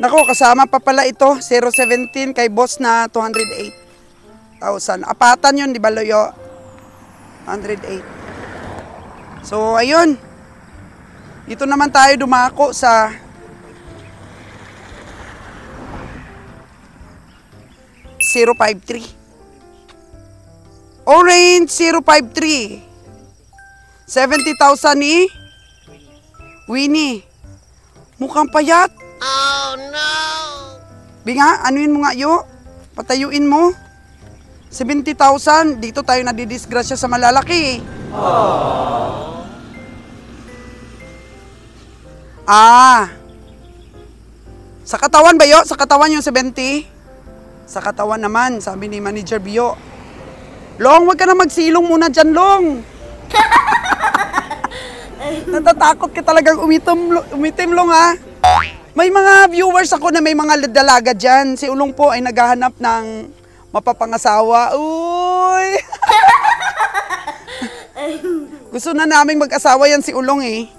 Nako, kasama pa pala ito. 017 kay boss na 208,000. Apatan yun, di ba, Loyo? 108. So, ayun. Dito naman tayo dumako sa ₱053. Orange 053. 70,000 ni Winnie. Mukhang payat. Oh no! Binga, anuin mo nga yo. Patayuin mo. 70,000. Dito tayo nadidisgrasya sa malalaki. Aww. Sa katawan ba yo? Sa katawan yung 70? Sa katawan naman, sabi ni Manager Bio. Long, wag ka na magsilong muna dyan, Long. Natatakot ka talagang umitim, Long, ha? May mga viewers ako na may mga dalaga dyan. Si Ulong po ay naghahanap ng mapapangasawa. Uy! Gusto na naming mag-asawa yan si Ulong, eh.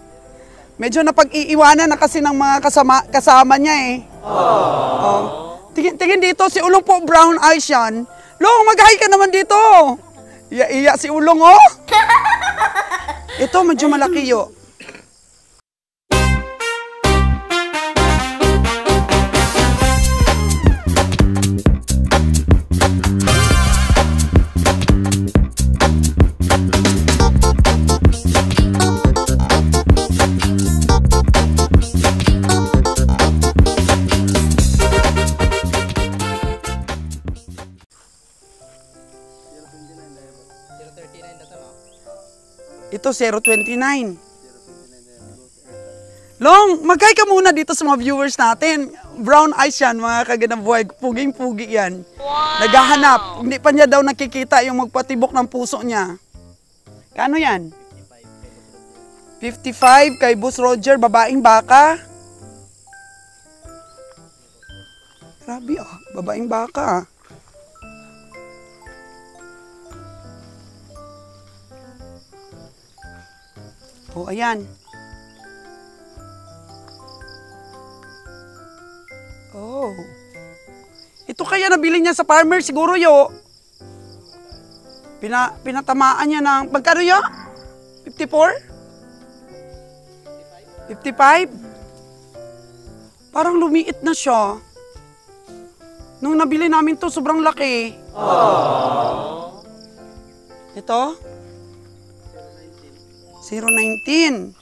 Medyo napag-iiwanan na kasi ng mga kasama niya, eh. Oh. Tingin dito, si Ulong po, brown eyes yan. Long, mag-hi ka naman dito. Iya si Ulong, oh. Ito, medyo malaki, yo. Ito, 029. Long, mag-hi ka muna dito sa mga viewers natin. Brown eyes yan, mga kagandang buhay. Puging-pugi yan. Wow. Naghahanap. Hindi pa niya daw nakikita yung magpatibok ng puso niya. Kano yan? 55 kay Boss Roger, babaeng baka. Grabe ah, babaeng baka. Oh, ayan. Oh. Ito kaya nabili niya sa farmer siguro, yo. Pinatamaan niya ng, magkano yo? 54? 55? Parang lumiit na siya. Nung nabili namin to, sobrang laki. Aww. Ito? 019.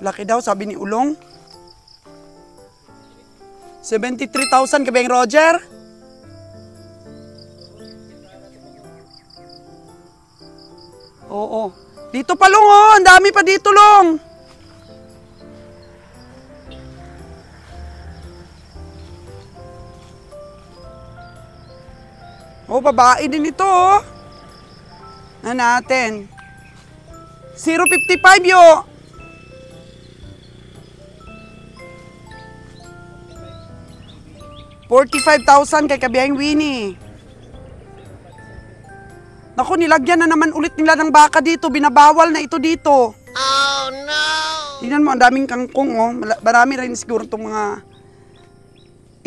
Laki daw, sabi ni Ulong. 73,000 kabeng Roger. Oo. Dito pa, Long, oh. Ang dami pa dito, Long. Oh, babae din ito, oh. Na natin. 055 yo. $45,000 kay kabiyahing Winnie. Naku, nilagyan na naman ulit nila ng baka dito. Binabawal na ito dito. Oh no! Tingnan mo, ang daming kangkong, oh. Marami rin siguro itong mga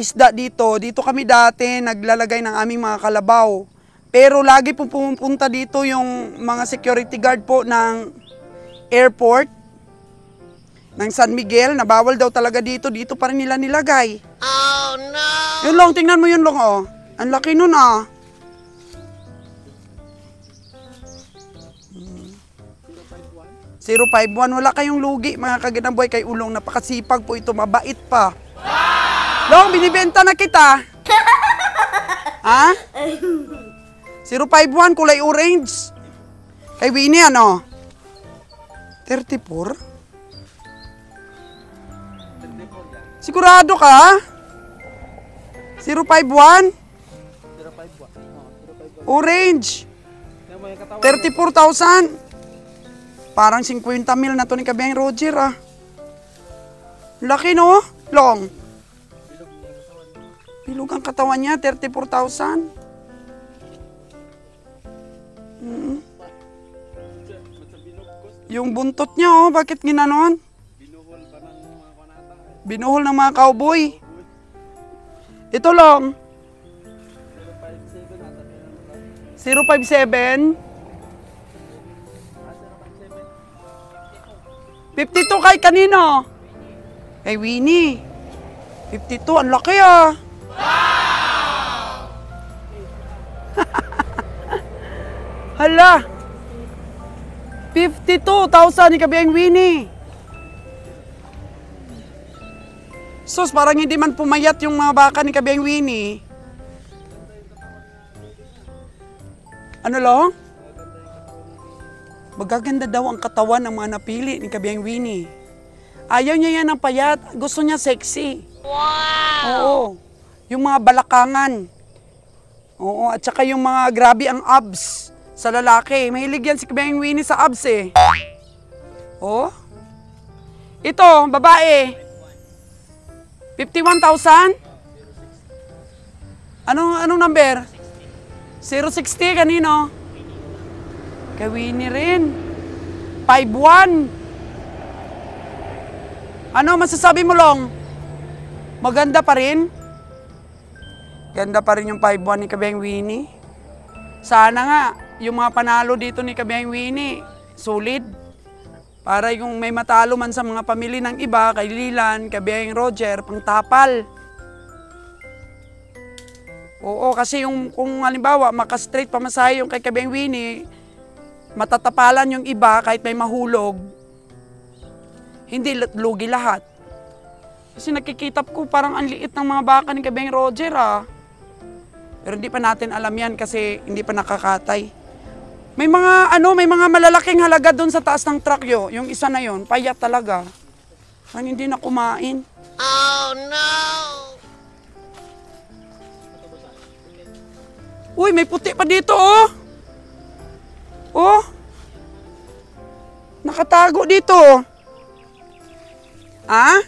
isda dito. Dito kami dati naglalagay ng aming mga kalabaw. Pero lagi po pumupunta dito yung mga security guard po ng airport ng San Miguel. Nabawal daw talaga dito. Dito pa rin nila nilagay. Oh no! Yun, Long, tingnan mo yun, Long, oh. Ang laki nun, ah. Hmm. 051. Wala kayong lugi, mga kaginamboy, kay Ulong. Napakasipag po ito. Mabait pa. Wow! Long, binibenta na kita. Ha? 051, kulay orange. Kay Winnie, ano? 34? Sigurado ka? 051? Orange. 34,000. Parang 50 mil na to ni kabiyang Roger, ah. Laki, no? Long. Bilog ang katawan niya, 34,000. Yung buntot niya, oh, bakit ginanon? Binuhol ng mga cowboy. Ito lang. 057. 52 kay kanino? Kay Winnie. 52, ang laki ah. Hala. 52,000 ni Kabiyang Winnie. Sus, parang hindi man pumayat yung mga baka ni Kabiyang Winnie. Ano lang? Magaganda daw ang katawan ng mga napili ni Kabiyang Winnie. Ayaw niya yan ng payat. Gusto niya sexy. Wow! Oo. Yung mga balakangan. Oo. At saka yung mga grabe ang abs sa lalaki. Mahilig yan si Kabiyang Winnie sa abs eh. Oo. Ito, babae. 51,000? Anong number? 060 kanino? Kay Winnie rin. 51. Ano masasabi mo, Long? Maganda pa rin? Ganda pa rin yung 51 ni Kabiyang Winnie. Sana nga, yung mga panalo dito ni Kabiyang Winnie, solid. Para yung may matalo man sa mga pamilya ng iba, kay Lilan, Kabiyang Roger, pangtapal. Oo, kasi yung kung halimbawa, maka-straight pamasahe yung kay Kabiyang Winnie, matatapalan yung iba kahit may mahulog, hindi lugi lahat. Kasi nakikita ko parang ang liit ng mga baka ni Kabiyang Roger ah. Pero hindi pa natin alam yan kasi hindi pa nakakatay. May mga malalaking halaga doon sa taas ng truck yo. Yung isa na yon, payat talaga. Parang hindi na kumain. Oh no! Uy, may puti pa dito oh. Oh. Nakatago dito. Ah?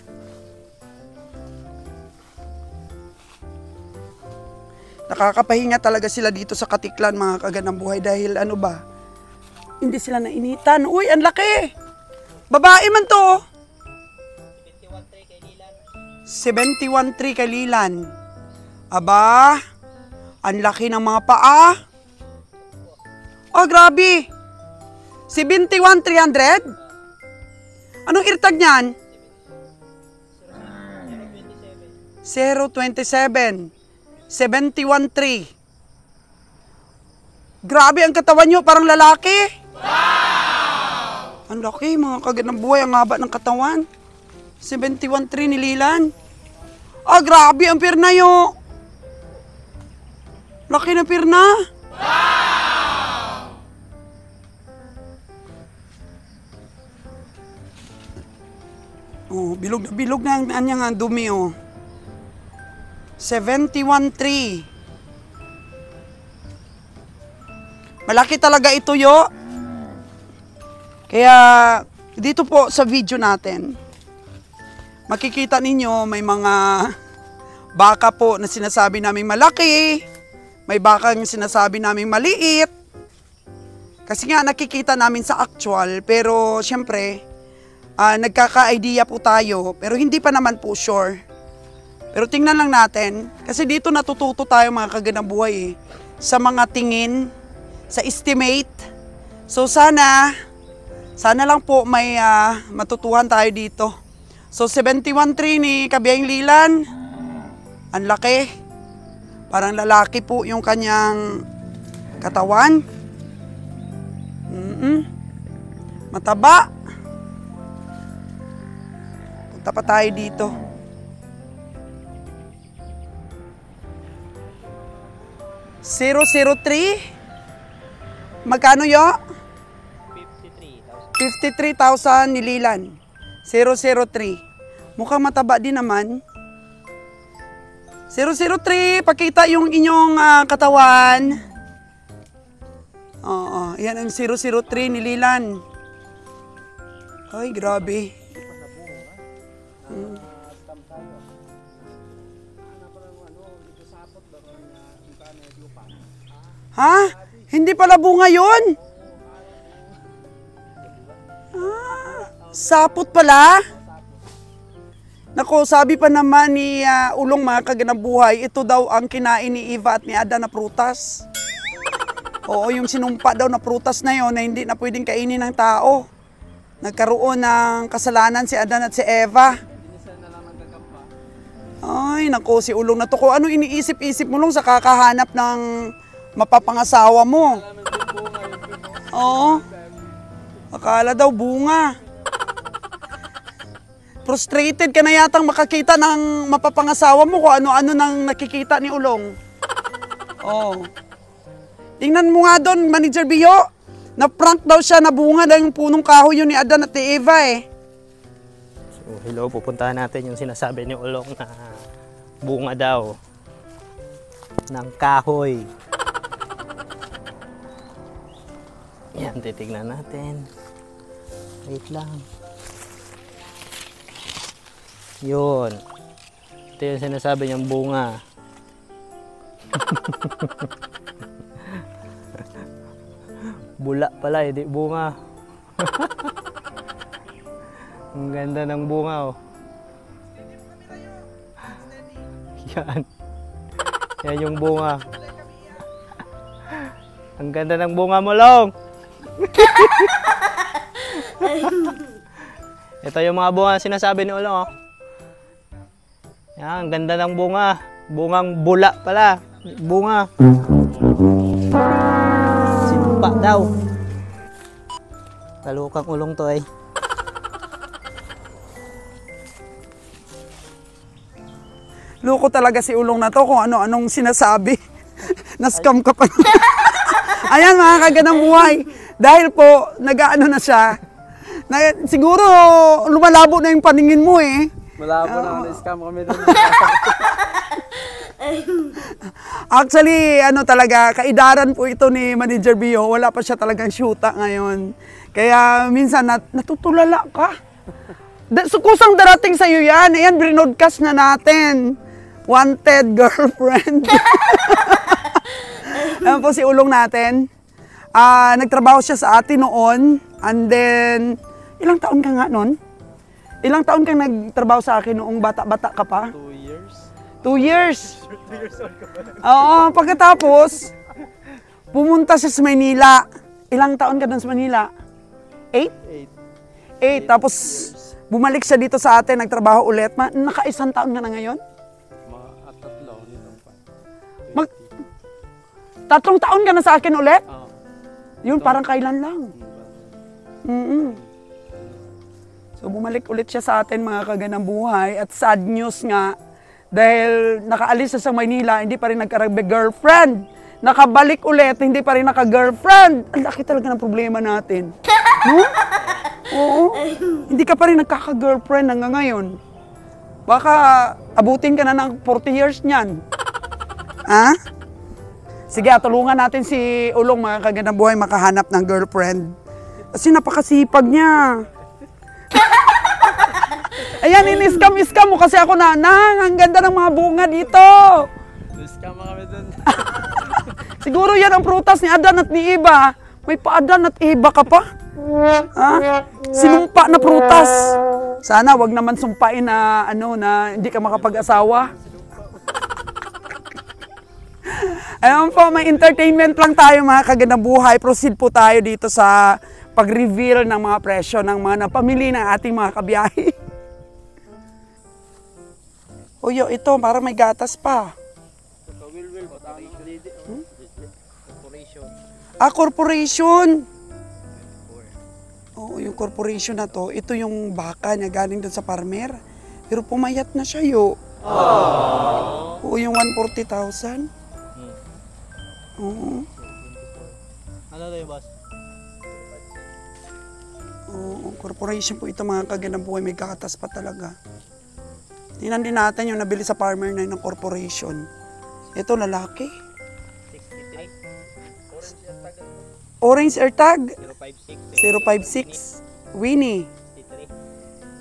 Nakakapahinga talaga sila dito sa Katiklan, mga kaganang buhay, dahil ano ba? Hindi sila nainitan. Uy, ang laki! Babae man to. 71,300 kay Lilan. Aba, ang laki ng mga paa. Oh, grabe. 71,300? Anong irtag niyan? 027. 71,300. Grabe ang katawan nyo, parang lalaki. Wow! Ang laki, mga kaganang buhay, ang haba ng katawan. 71,300 ni Lilan. Ah, grabe ang pirna nyo. Laki na pirna. Wow! Oh, bilog na ang anyang dumi oh. 71,300. Malaki talaga ito yo. Kaya dito po sa video natin, makikita ninyo may mga baka po na sinasabi namin malaki, may baka sinasabi namin maliit. Kasi nga nakikita namin sa actual, pero syempre nagkaka-idea po tayo, pero hindi pa naman po sure. Pero tingnan lang natin, kasi dito natututo tayo mga kaganang buhay sa mga tingin, sa estimate. So sana lang po may matutuhan tayo dito. So 71,300 ni Kabiyang Lilan, ang laki. Parang lalaki po yung kanyang katawan. Mataba. Punta pa tayo dito. 003? Magkano yo? 53,000 ni Lilan. 003. Mukhang mataba din naman. 003, pakita yung inyong katawan. Oo, yan ang 003 ni Lilan. Ay, grabe. Ha? Hindi pala bunga yun? Sapot pala? Nako, sabi pa naman ni Ulong mga kaganabuhay, ito daw ang kinain ni Eva at ni Adan na prutas. Oo, yung sinumpa daw na prutas na yon na hindi na pwedeng kainin ng tao. Nagkaroon ng kasalanan si Adan at si Eva. Ay, nako, si Ulong na to. Kung ano iniisip-isip mo lang sa kakahanap ng mapapangasawa mo. Oo. Akala daw bunga. Frustrated ka na yatang makakita ng mapapangasawa mo kung ano-ano nang nakikita ni Ulong. Oo. Tingnan mo nga doon, Manager Bio. Na-prank daw siya na bunga dahil yung punong kahoy yun ni Adan at ni Eva eh. So, hello, pupuntahan natin yung sinasabi ni Ulong na bunga daw ng kahoy. Yan, titignan natin. Wait lang. Yun. Ito yung sinasabi niyang bunga. Bula pala, hindi bunga. Ang ganda ng bunga, oh. Yan. Yan yung bunga. Ang ganda ng bunga mo, Long. Ito yung mga bunga sinasabi ni Ulong, oh. Yan, ang ganda ng bunga. Bungang bula pala. Bunga. Sinumpa daw. Talukang Ulong to ay. Loko talaga si Ulong na to kung ano-anong sinasabi. Na-scam ka pa. Ayan mga kaganang buhay. Dahil po, nag-ano na siya. Siguro, lumalabo na yung paningin mo eh. Malabo na na-scam kami doon. Actually, talaga, kaidaran po ito ni Manager Bio. Wala pa siya talagang shoota ngayon. Kaya minsan natutulala ka. Kusang darating sa'yo yan. Ayan, brinodcast na natin. Wanted girlfriend. Ayan po si Ulong natin. Nagtrabaho siya sa atin noon. And then, ilang taon ka nga noon? Ilang taon kang nagtrabaho sa akin noong bata-bata ka pa? 2 years. 2 years? 2 years old ka pa. Oo, pagkatapos, pumunta siya sa Manila. Ilang taon ka doon sa Manila? 8? 8. Tapos, bumalik siya dito sa atin, nagtrabaho ulit. Naka-isang taon ka na ngayon? Mga tatlo. Tatlong taon ka na sa akin ulit? Oo. Yun, parang kailan lang. So, bumalik ulit siya sa atin, mga kaganang buhay. At sad news nga, dahil nakaalis siya sa Maynila, hindi pa rin nagka-girlfriend. Nakabalik ulit, hindi pa rin naka-girlfriend. Ang laki talaga ng problema natin. No? Oo. Hindi ka pa rin nagkaka-girlfriend hanggang ngayon. Baka abutin ka na ng 40 years niyan. Ha? Sige, tulungan natin si Ulong, mga kaganang buhay, makahanap ng girlfriend. Kasi napakasipag niya. Ayan, in-scam mo kasi ako na, ang ganda ng mga bunga dito. Na-scam kami doon. Siguro yan ang prutas ni Adan at ni Eva. May pa-Adan at Eva ka pa. Ha? Sinumpa na prutas. Sana wag naman sumpain na na hindi ka makapag-asawa. Ayun po, may entertainment lang tayo, mga kaganang buhay. Proceed po tayo dito sa pag-reveal ng mga presyo ng mga napamili ng ating mga kabiyahe. Uyo, ito, parang may gatas pa. Corporation. Oo, yung corporation na to, ito yung baka niya galing doon sa farmer. Pero pumayat na siya, yo. Oo, yung 140,000. Oo. Ano daw yung boss? Oo, corporation po ito, mga kaganang buhay. May gatas pa talaga. Tingnan din natin yung nabili sa farmer na ng corporation. Ito, lalaki. 63. Orange AirTag. 056. 056. Winnie.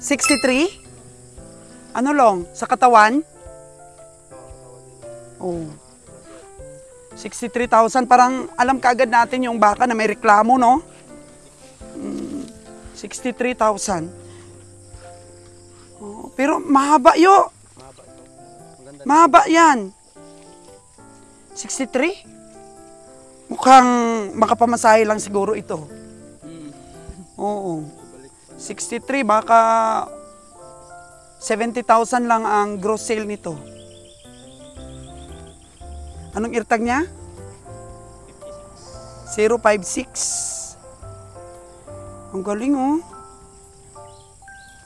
63? Ano long? Sa katawan? Oh. 63,000. Parang alam kaagad natin yung baka na may reklamo, no? 63,000. Oh, Pero mahaba yo. Mahaba yan. 63? Mukhang makapamasahe lang siguro ito. Oo. 63, baka 70,000 lang ang gross sale nito. Anong irtag niya? 056. Ang galing oh.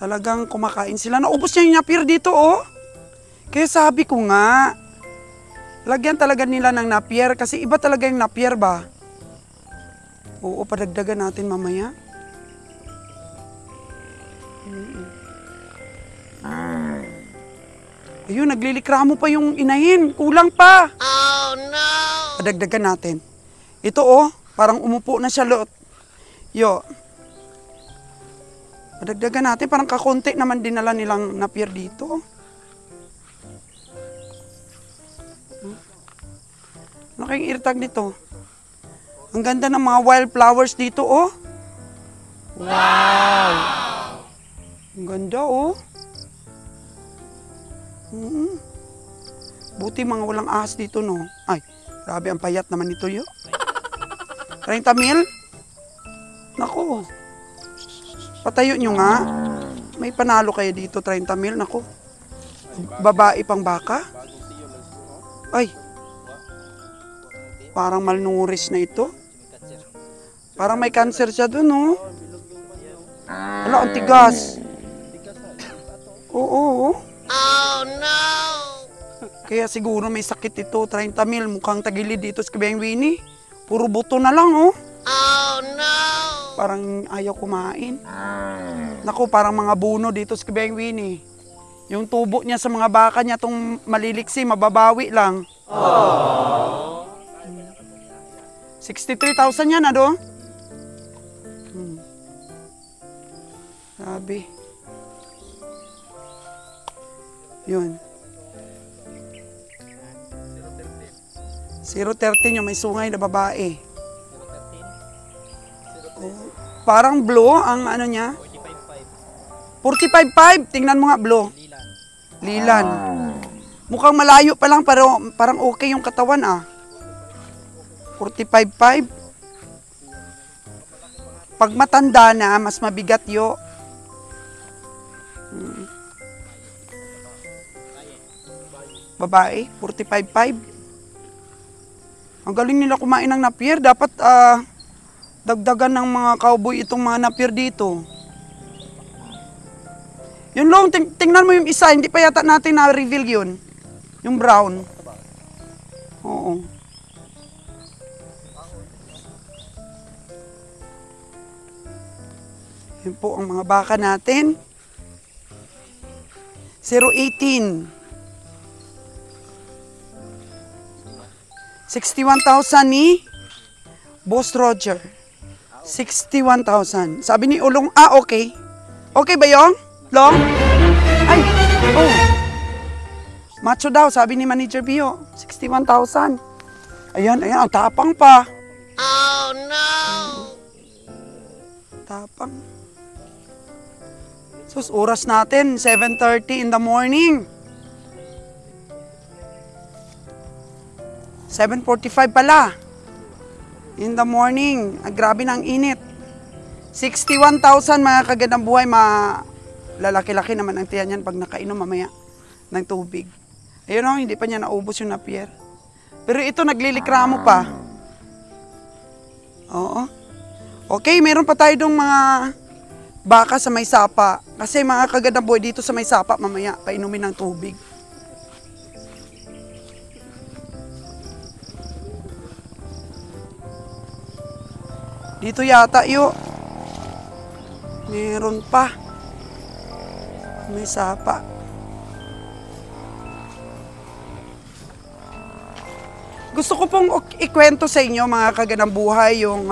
Talagang kumakain sila. Naubos niya yung napier dito oh. Kaya sabi ko nga, lagyan talaga nila ng napier kasi iba talaga yung napier ba? Oo, padagdagan natin mamaya. Ayun, naglilikramo pa yung inahin. Kulang pa. Oh no! Padagdagan natin. Ito oh, parang umupo na siya lot. Yo. Padagdagan natin, parang kakonti naman dinala nilang napier dito. Laking irtag nito. Ang ganda ng mga wildflowers dito oh. Wow! Ang ganda oh. Buti mga walang ahas dito no. Ay, grabe ang payat naman nito yo. 30 mil? Nako. Patayo nyo nga. May panalo kayo dito, 30 mil. Nako. Babae pang baka? Ay. Parang malnourished na ito. Parang may cancer siya dun, no? Ala, ang tigas. Oo. Oh no! Kaya siguro may sakit ito, 30 mil. Mukhang tagilid dito sa Kabayang Winnie. Puro buto na lang, oh. Oh no! Parang ayaw kumain. Naku, parang mga buno dito sa Kabayang Winnie. Yung tubo niya sa mga baka niya, itong maliliksi, mababawi lang. 63,000 yan, ano? Sabi. Yun. 013 yung may sungay na babae. Oh, parang blue ang ano niya. 45.5. Tingnan mo nga blue. Lilan. Mukhang malayo pa lang pero parang okay yung katawan ah. 45.5. Pag matanda na, mas mabigat yo. Babae, 45.5. Ang galing nila kumain ng napier. Dapat dagdagan ng mga cowboy itong mga napier dito. Yun long, tingnan mo yung isa. Hindi pa yata natin na-reveal yun. Yung brown. Oo. Yun po ang mga baka natin. 018. 61,000 ni Boss Roger. 61,000. Sabi ni Ulong, okay. Okay ba yung? Long? Ay, oh. Macho daw, sabi ni Manager Bio. 61,000. Ayan, ang tapang pa. Oh no! Tapang. Sus, oras natin, 7:30 in the morning. 7:45 pala. In the morning. Grabe ng init. 61,000 mga kagandang buhay. Lalaki-laki naman ang tiyan yan pag nakainom mamaya ng tubig. Ayun o, hindi pa niya naubos yung napier. Pero ito, naglilikramo pa. Oo. Okay, meron pa tayo dong mga baka sa may sapa. Kasi mga kagandang buhay dito sa may sapa mamaya, painumin ng tubig. Dito yata yo. Meron pa. May sapa. Gusto ko pong ikwento sa inyo mga kagandang buhay yung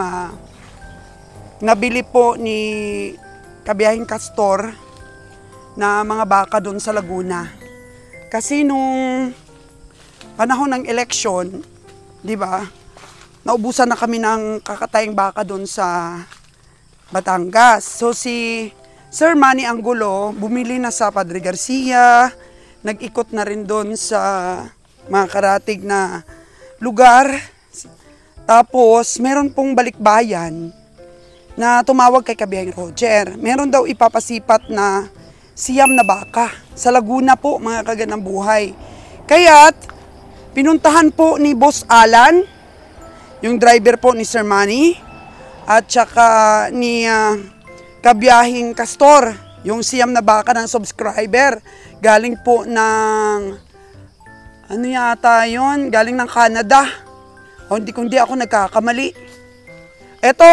nabili po ni Kabiyahing Castor na mga baka doon sa Laguna. Kasi nung panahon ng eleksyon, di ba? Naubusan na kami ng kakatayang baka doon sa Batangas. So si Sir Manny Angulo, bumili na sa Padre Garcia, nag-ikot na rin doon sa mga karatig na lugar. Tapos, meron pong balikbayan na tumawag kay Kabiyahing Roger. Meron daw ipapasipat na siyam na baka sa Laguna po, mga kaganang buhay. Kaya't, pinuntahan po ni Boss Alan, yung driver po ni Sir Manny, at saka ni Kabiyahing Castor, yung siyam na baka ng subscriber. Galing po ng, ano yata yun? Galing ng Canada. O hindi kundi ako nagkakamali. Ito,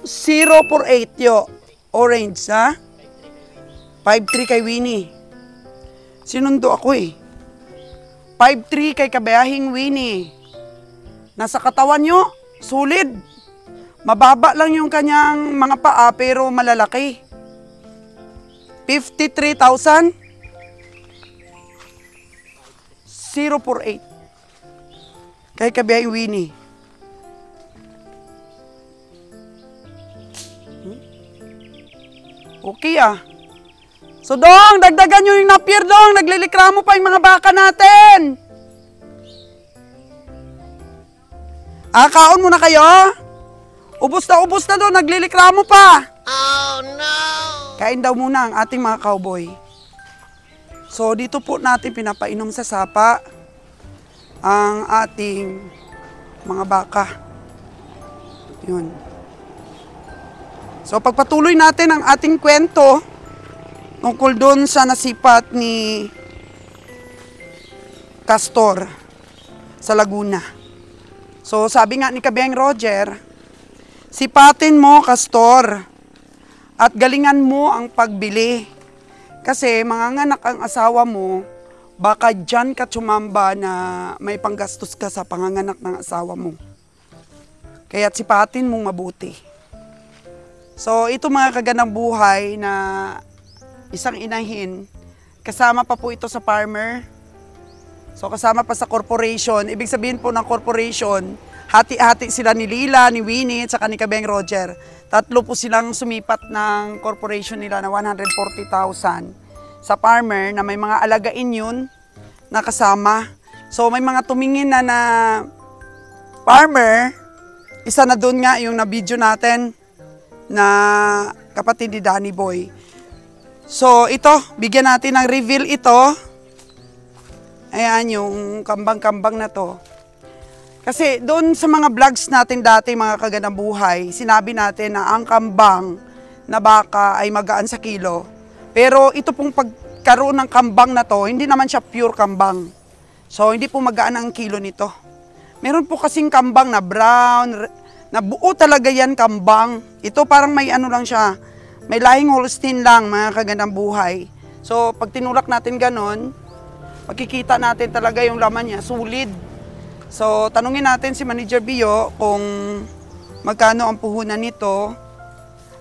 048 yo. Orange, ha? 5-3 kay Winnie. Sinundo ako eh. 5-3 kay Kabiyahing Winnie. Nasa katawan nyo, solid. Mababa lang yung kanyang mga paa pero malalaki. 53,000. 048. Kay Kabiyahing Winnie. Okay So Dong, dagdagan nyo yung napier Dong. Naglilikramo pa yung mga baka natin. Kaon muna kayo. Ubus na Dong, naglilikramo pa. Oh no! Kain daw muna ang ating mga cowboy. So dito po natin pinapainom sa sapa ang ating mga baka. Yun. So pagpatuloy natin ang ating kwento tungkol doon sa nasipat ni Castor sa Laguna. So sabi nga ni Kabiyahing Roger, sipatin mo Castor at galingan mo ang pagbili. Kasi manganganak ang asawa mo, baka dyan ka tsumamba na may panggastos ka sa panganganak ng asawa mo. Kaya sipatin mong mabuti. So ito mga kaganang buhay na isang inahin, kasama pa po ito sa farmer. So kasama pa sa corporation. Ibig sabihin po ng corporation, hati-hati sila ni Lila, ni Winnie, at saka ni Kabiyahing Roger. Tatlo po silang sumipat ng corporation nila na 140,000 sa farmer na may mga alagain yun na kasama. So may mga tumingin na farmer, isa na doon nga yung na-video natin na kapatid ni Danny Boy. So ito, bigyan natin ng reveal ito. Ayan yung kambang-kambang na to. Kasi doon sa mga vlogs natin dati, mga kaganang buhay, sinabi natin na ang kambang na baka ay magaan sa kilo. Pero ito pong pagkaroon ng kambang na to, hindi naman siya pure kambang. So hindi po magaan ang kilo nito. Meron po kasing kambang na brown, na buo talaga yan kambang. Ito parang may ano lang siya, may lahing Holstein lang, mga kagandang buhay. So pag tinulak natin ganon, makikita natin talaga yung laman niya, sulit. So tanungin natin si Manager Bio kung magkano ang puhunan nito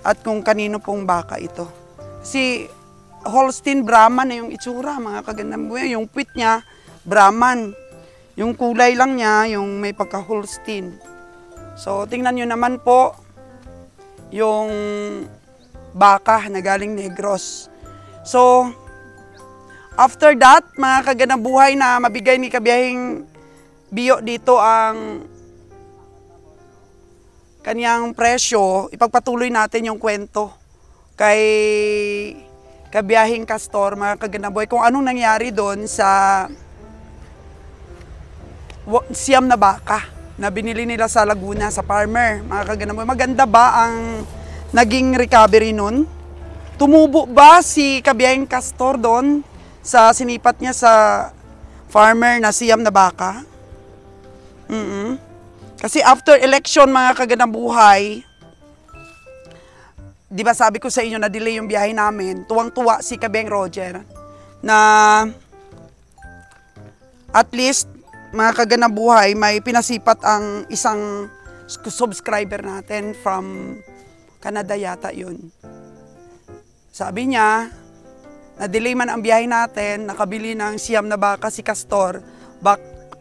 at kung kanino pong baka ito. Kasi Holstein Brahman na yung itsura, mga kagandang buhay. Yung puwit niya, Brahman. Yung kulay lang niya, yung may pagka-Holstein. So tingnan nyo naman po yung baka na galing Negros. So after that, mga kagandang buhay na mabigay ni Kabiyahing Bio dito ang kaniyang presyo, ipagpatuloy natin yung kwento kay Kabiyahing Castor, mga kagandang buhay, kung anong nangyari doon sa siyam na baka na binili nila sa Laguna, sa farmer, mga kagandang buhay. Maganda ba ang naging recovery nun? Tumubo ba si Kabiyahing Castor doon sa sinipat niya sa farmer na siyam na baka? Kasi after election, mga kagandang buhay, di ba sabi ko sa inyo na delay yung biyahe namin, tuwang-tuwa si Kabiyahing Roger na at least, mga kagandang buhay, may pinasipat ang isang subscriber natin from Canada yata yun. Sabi niya, na-delay man ang biyahe natin, nakabili ng siyam na baka si Castor,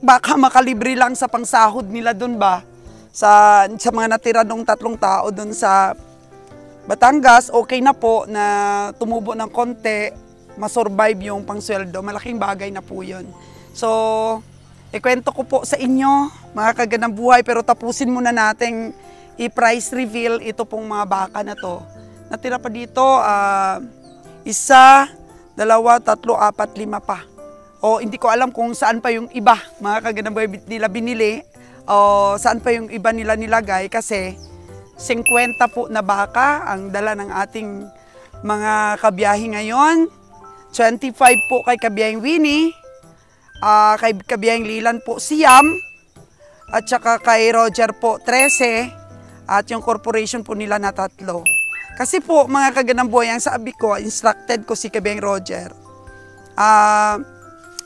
baka makalibre lang sa pangsahod nila doon ba? Sa mga natira ng 3 tao doon sa Batangas, okay na po na tumubo ng konti, masurvive yung pangsweldo. Malaking bagay na po yun. So, ikwento ko po sa inyo, mga kagandang buhay, pero tapusin muna nating i-price reveal ito pong mga baka na to. Natira pa dito, 1, 2, 3, 4, 5 pa. O hindi ko alam kung saan pa yung iba, mga kagandang buhay nila binili, o saan pa yung iba nila nilagay kasi 50 po na baka ang dala ng ating mga kabiyahe ngayon. 25 po kay Kabiyahing Winnie, kay Kabiyahing Lilan po Siyam, at saka kay Roger po 13, at yung corporation po nila na 3. Kasi po mga kagandang buhay, ang sabi ko, instructed ko si Kabiyahing Roger.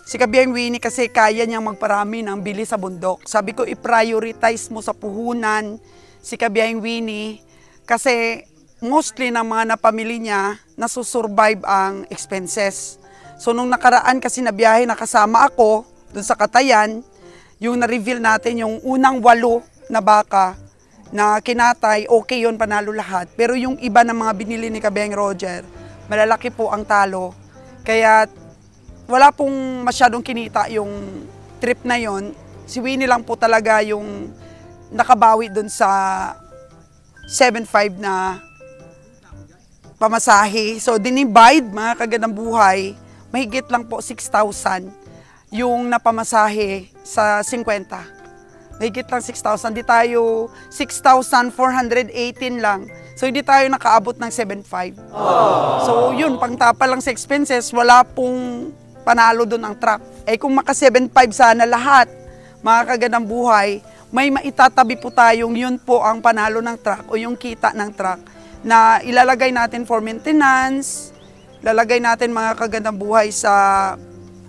Si Kabiyahing Winnie kasi kaya niyang magparami ng bili sa bundok. Sabi ko, i-prioritize mo sa puhunan si Kabiyahing Winnie kasi mostly ng mga napamili niya nasusurvive ang expenses. So nung nakaraan kasi na biyahe nakasama ako dun sa Katayan, yung na-reveal natin yung unang 8 na baka na kinatay, okay yun, panalo lahat. Pero yung iba ng mga binili ni Kabiyahing Roger, malalaki po ang talo. Kaya wala pong masyadong kinita yung trip na yon. Si Winnie lang po talaga yung nakabawi dun sa 7.5 na pamasahe. So, dinivide, mga kagandang buhay, mahigit lang po 6,000 yung napamasahe sa 50. Mahigit lang 6,000. Di tayo 6,418 lang. So, hindi tayo nakaabot ng 7.5. So, yun, pangtapa lang sa expenses, wala pong panalo dun ang truck. Eh, kung maka 7.5 sana lahat, mga kagandang buhay, may maitatabi po tayong yun po ang panalo ng truck o yung kita ng truck na ilalagay natin for maintenance, lalagay natin mga kagandang buhay sa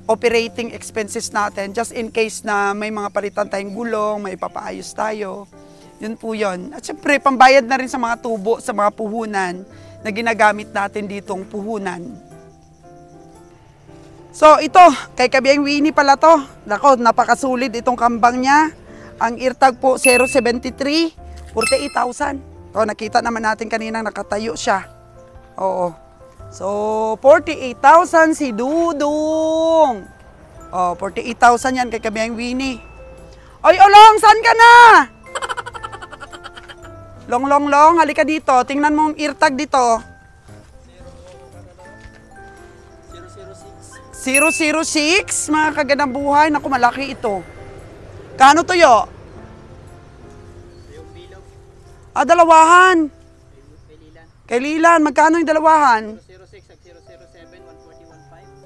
operating expenses natin just in case na may mga palitan tayong gulong, may papaayos tayo. Yun po yun. At syempre, pambayad na rin sa mga tubo, sa mga puhunan na ginagamit natin ditong puhunan. So ito, kay Kabiyahing Winnie pala to. Nako, napakasulit itong kambang niya. Ang eartag po 073, 48,000. O, nakita naman natin kaninang nakatayo siya. Oo. So, 48,000 si Dudong. O, 48,000 yan kay Kabiyahing Winnie. Oy, Olong, saan ka na? Long, halika dito. Tingnan mo ang eartag dito. 006, mga kagandang buhay. Naku, malaki ito. Kano to yo? Dalawahan. Kay Lilan, magkano yung dalawahan?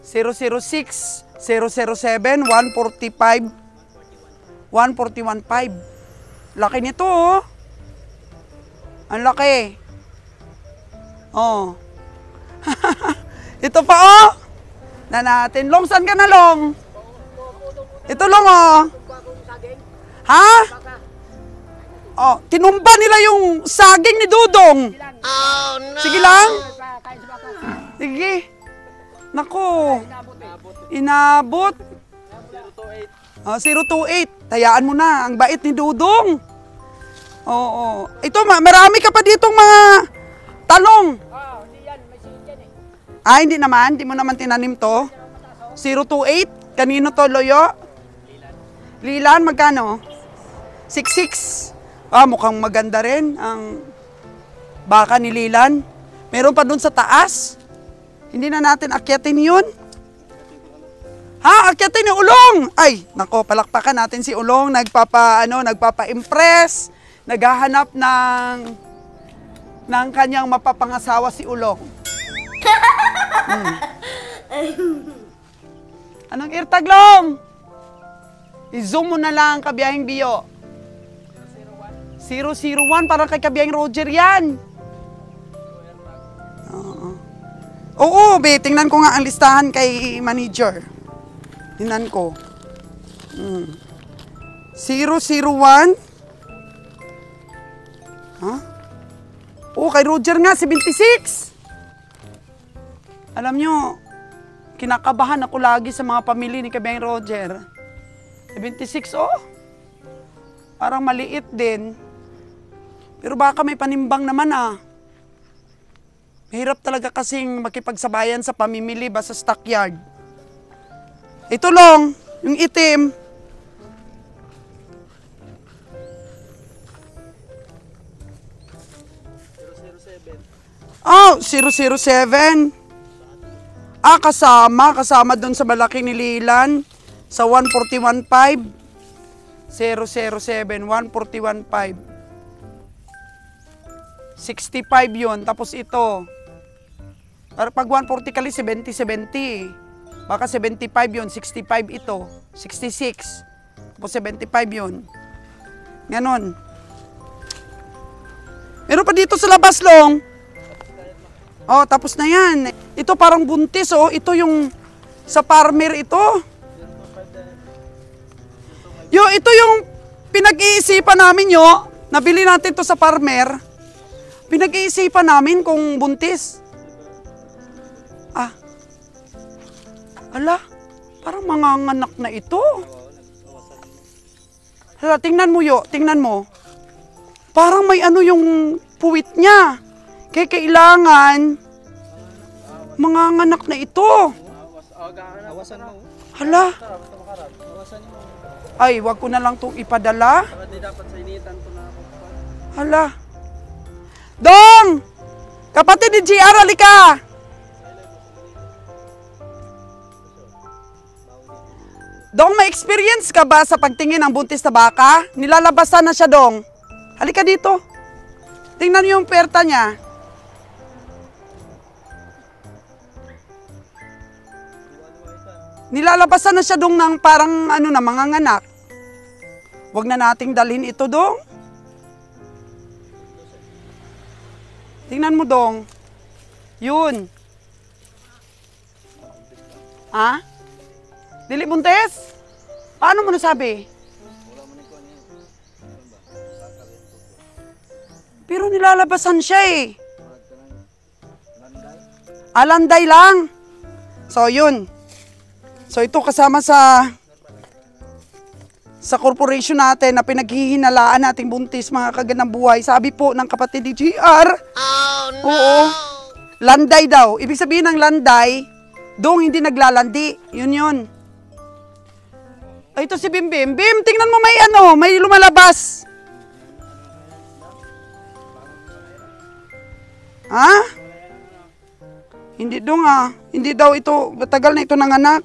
006, 007, 145, 141.5. Laki nito, oh. Ang laki. Oh. Ito pa, oh. Na natin. Long, saan ka na, Long? Ito, Long, oh. Ha? Oh, tinumba nila yung saging ni Dudong. Oh no! Sige lang. Sige. Naku. Inabot. 028. Tayaan mo na. Ang bait ni Dudong. Oo. Ito, marami ka pa ditong mga talong. Hindi naman. Hindi mo naman tinanim to. 028. Kanino to, Loyo? Lilan, magkano? 66. Mukhang maganda rin ang baka ni Lilan. Meron pa dun sa taas. Hindi na natin akyatin yun. Akyatin ni Ulong. Ay, nako, palakpakan natin si Ulong. Nagpapa-impress. Naghahanap ng kanyang mapapangasawa si Ulong. Anong irtaglong? I-zoom mo na lang, Kabiyahing Bio. 001, parang kay Kabiyahing Roger yan. Oo, tingnan ko nga ang listahan kay manager. Tingnan ko. 001. Kay Roger nga, 76. Alam nyo, kinakabahan ako lagi sa mga pamilya ni Kabiyahing Roger. 76, Parang maliit din. Pero baka may panimbang naman, Mahirap talaga kasing makipagsabayan sa pamimili ba sa stockyard. Ito long, yung itim. Oh, 007. Kasama doon sa malaki ni Lilan sa 141.5. 007, 141.5. 65 yun, tapos ito. Pag 140 kali, 70. Baka 75 yun, 65 ito. 66. Tapos 75 yun. Ganon. Meron pa dito sa labas, long. Oh, tapos na yan. Ito parang buntis, oh. Ito yung sa farmer ito. Ito yung pinag-iisipan namin, Nabili natin to sa farmer. Pinag-iisipan namin kung buntis. Parang manganganak na ito. Hala, tingnan mo, tingnan mo. Parang may ano yung puwit niya. Kaya kailangan manganganak na ito. Hala. Ay, wag ko na lang itong ipadala. Hala. Dong! Kapatid ni GR, halika! Dong, may experience ka ba sa pagtingin ng buntis na baka? Nilalabasan na siya, Dong. Halika dito. Tingnan niyo yung perta niya. Nilalabasan na siya, Dong, ng parang manganganak. Huwag na nating dalhin ito, Dong. Tingnan mo, Dong. Yun. Dili buntis? Paano mo nasabi? Pero nilalabasan siya eh. Landay lang. So, yun. So, ito kasama sa corporation natin na pinaghihinalaan nating buntis, mga kagandang buhay. Sabi po ng kapatid ni GR. Oh no! Oo. Landay daw. Ibig sabihin ng landay, Dong hindi naglalandi. Yun. Ay, ito si Bimbim. Bim, tingnan mo may lumalabas. Ha? Hindi Dong Hindi daw ito, matagal na ito nanganak.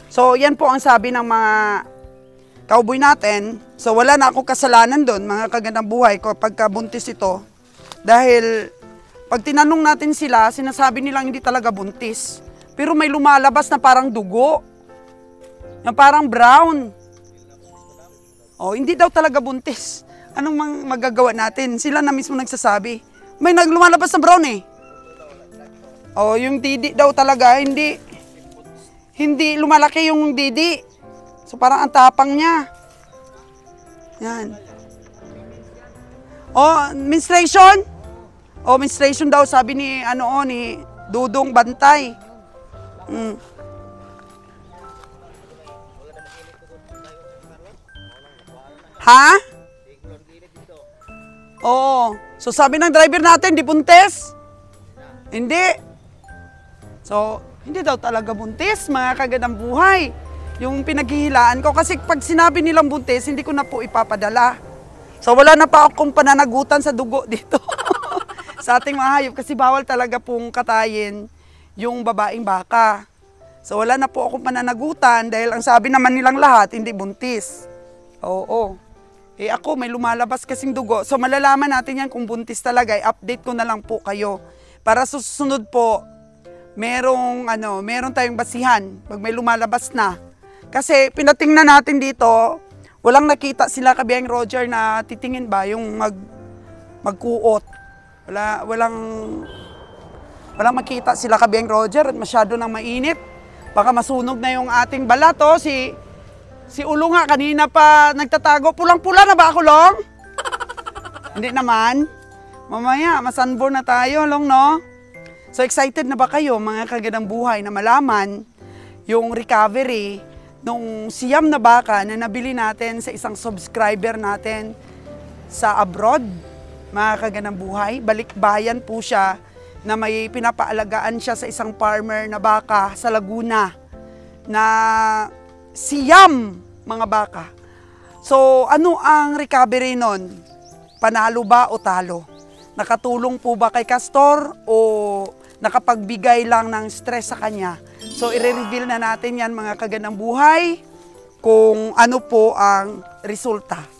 So, yan po ang sabi ng mga cowboy natin. So, wala na akong kasalanan doon, mga kagandang buhay, kapag buntis ito. Dahil, pag tinanong natin sila, sinasabi nilang hindi talaga buntis. Pero may lumalabas na parang dugo. Yung parang brown. Oh, hindi daw talaga buntis. Anong magagawa natin? Sila na mismo nagsasabi. May lumalabas na brown eh. Oh, yung didi daw talaga, hindi lumalaki yung didi. So parang ang tapang niya. Yan. Oh, menstruation? Oh, menstruation daw sabi ni ni Dudong Bantay. Ha? Oo. So sabi ng driver natin, di buntis? Hindi. So, hindi daw talaga buntis, mga kagandang buhay. Yung pinaghihilaan ko, kasi pag sinabi nilang buntis, hindi ko na po ipapadala. So, wala na pa akong pananagutan sa dugo dito. Sa ating mga hayop, kasi bawal talaga pong katayin yung babaeng baka. So, wala na po akong pananagutan dahil ang sabi naman nilang lahat, hindi buntis. Oo. Ako, may lumalabas kasing dugo. So, malalaman natin yan kung buntis talaga. I-update ko na lang po kayo. Para susunod po, merong tayong basihan pag may lumalabas na. Kasi pinatingnan natin dito, walang nakita sila Kabiyang Roger na titingin ba yung magkuot. Walang makita sila Kabiyang Roger at masyado nang mainit. Baka masunog na yung ating balat. Si Ulo nga kanina pa nagtatago. Pulang-pula na ba ako, Long? Hindi naman. Mamaya, masunburn na tayo, Long, no? So excited na ba kayo, mga kagandang buhay, na malaman yung recovery nung siyam na baka na nabili natin sa isang subscriber natin sa abroad, mga kagandang buhay. Balikbayan po siya na may pinapaalagaan siya sa isang farmer na baka sa Laguna na siyam mga baka. So ano ang recovery nun? Panalo ba o talo? Nakatulong po ba kay Castor o nakapagbigay lang ng stress sa kanya? So i-reveal na natin yan mga kagandang buhay kung ano po ang resulta.